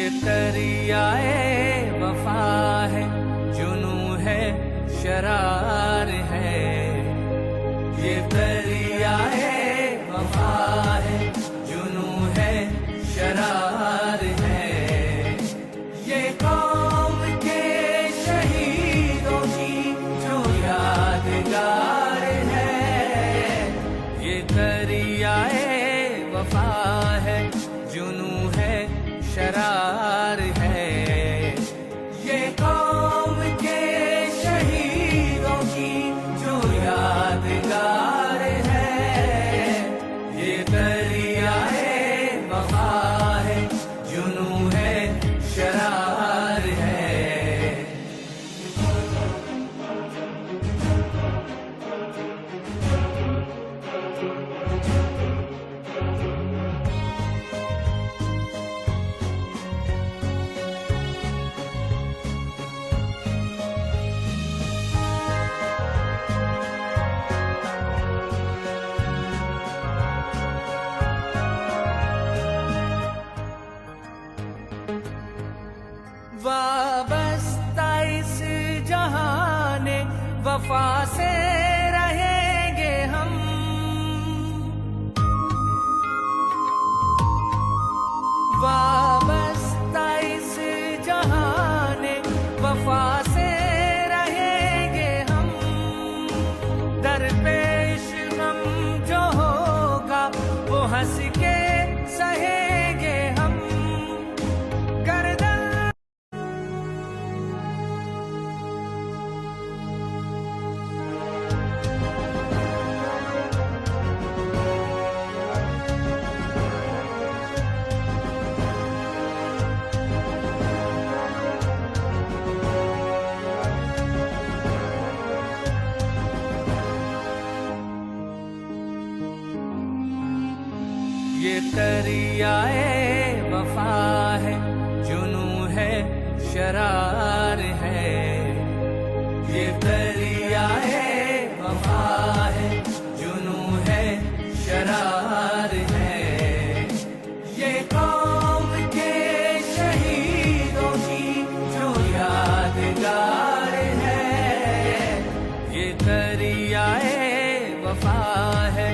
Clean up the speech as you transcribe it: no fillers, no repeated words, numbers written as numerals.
ये दरियाए वफा है, जुनू है, शरार है। ये दरियाए वफा है, जुनू है, शरार है। ये कौम के शहीदों की जो यादगार है। ये दरियाए वफा है, जुनू है, शरार है। ये कौम के शहीदों की जो यादगार है। ये दरियाए वफा है, जुनू है, शरार है। वाबस्ता इस जहाने वफा से रहेंगे हम। वाबस्ता इस जहाने वफा से रहेंगे हम। दरपेश गम जो होगा वो हंस के सहेंगे हम। ये दरियाए वफा है, जुनू है, शरार है। ये दरियाए वफा है, जुनू है, शरार है। ये कौम के शहीदों की जो यादगार है। ये दरियाए वफा है,